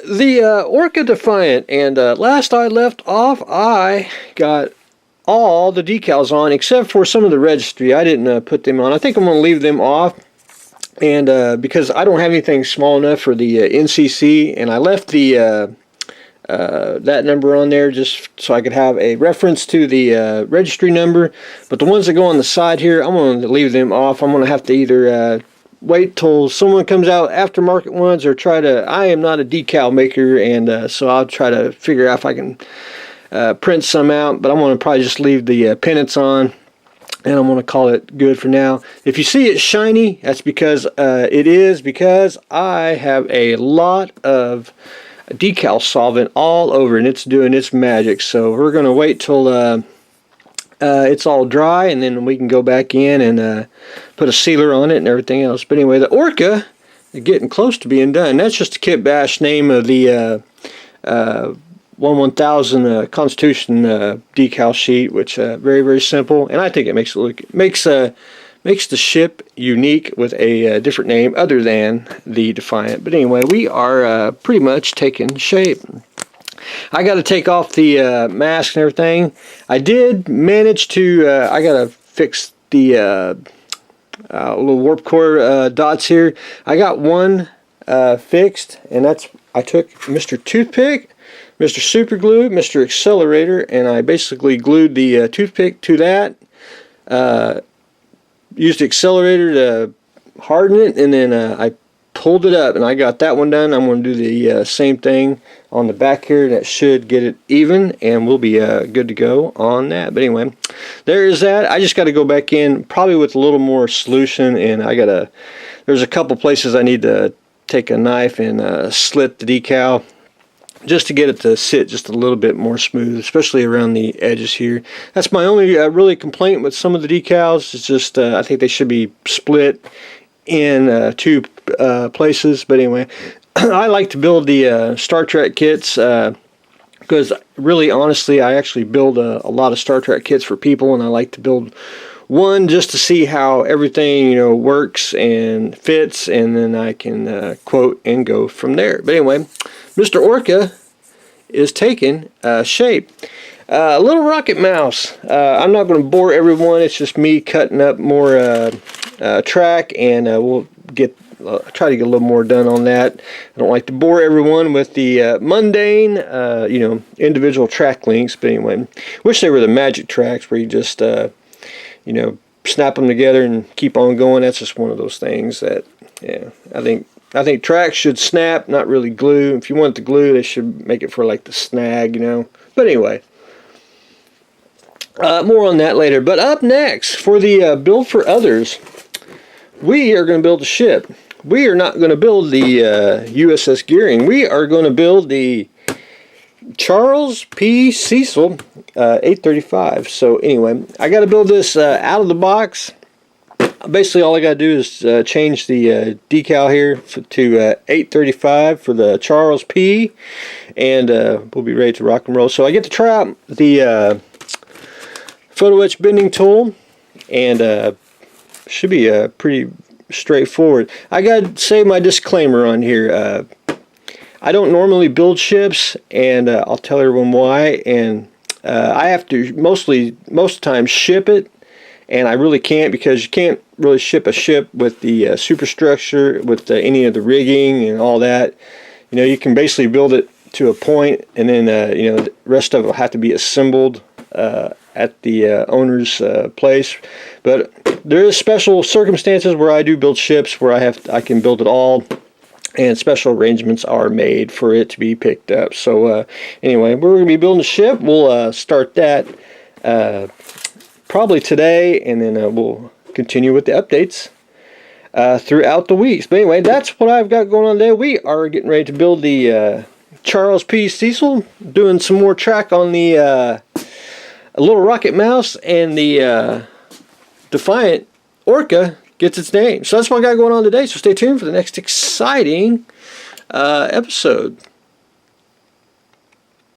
the Orca Defiant, and last I left off, I got all the decals on except for some of the registry. I didn't put them on. I think I'm going to leave them off, and because I don't have anything small enough for the NCC, and I left the that number on there just so I could have a reference to the registry number. But the ones that go on the side here, I'm going to leave them off. I'm going to have to either wait till someone comes out aftermarket ones, or try to. I am not a decal maker, and so I'll try to figure out if I can print some out. But I'm going to probably just leave the pennants on, and I'm going to call it good for now. If you see it shiny, that's because because I have a lot of decal solvent all over, and it's doing its magic. So we're going to wait till it's all dry, and then we can go back in and put a sealer on it and everything else. But anyway, the Orca is getting close to being done. That's just a kit bash name of the 1000 Constitution decal sheet, which very, very simple, and I think it makes the ship unique with a different name other than the Defiant. But anyway, we are pretty much taking shape. I got to take off the mask and everything. I did manage to, I got to fix the little warp core dots here. I got one fixed, and I took Mr. Toothpick, Mr. Super Glue, Mr. Accelerator, and I basically glued the toothpick to that. Used the accelerator to harden it, and then I pulled it up, and I got that one done. I'm going to do the same thing on the back here. That should get it even, and we'll be good to go on that. But anyway, there is that. I just got to go back in probably with a little more solution, and there's a couple places I need to take a knife and slit the decal just to get it to sit just a little bit more smooth, especially around the edges here. That's my only really complaint with some of the decals. It's just I think they should be split in two places. But anyway, I like to build the Star Trek kits because really, honestly, I actually build a lot of Star Trek kits for people, and I like to build one just to see how everything works and fits, and then I can quote and go from there. But anyway, Mr. Orca is taking shape. Little rocket mouse. I'm not going to bore everyone. It's just me cutting up more track, and we'll try to get a little more done on that. I don't like to bore everyone with the mundane, individual track links. But anyway, wish they were the magic tracks where you just, snap them together and keep on going. That's just one of those things that, I think tracks should snap, not really glue. If you want the glue, they should make it for like the snag, But anyway, more on that later. But up next, for the build for others, we are going to build a ship. We are not going to build the USS Gearing. We are going to build the Charles P Cecil 835. So anyway, I got to build this out of the box. Basically, all I got to do is change the decal here to 835 for the Charles P, and we'll be ready to rock and roll. So I get to try out the photo etch bending tool, and should be pretty straightforward. I got to say my disclaimer on here. I don't normally build ships, and I'll tell everyone why. And I have to most of the time ship it. And I really can't, because you can't really ship a ship with the superstructure, with any of the rigging and all that. You can basically build it to a point, and then the rest of it will have to be assembled at the owner's place. But there is special circumstances where I do build ships where I can build it all, and special arrangements are made for it to be picked up. So anyway, we're going to be building a ship. We'll start that probably today, and then we'll continue with the updates throughout the weeks. But anyway, that's what I've got going on today. We are getting ready to build the Charles P Cecil, doing some more track on the little rocket mouse, and the Defiant Orca gets its name. So that's what I got going on today. So stay tuned for the next exciting episode.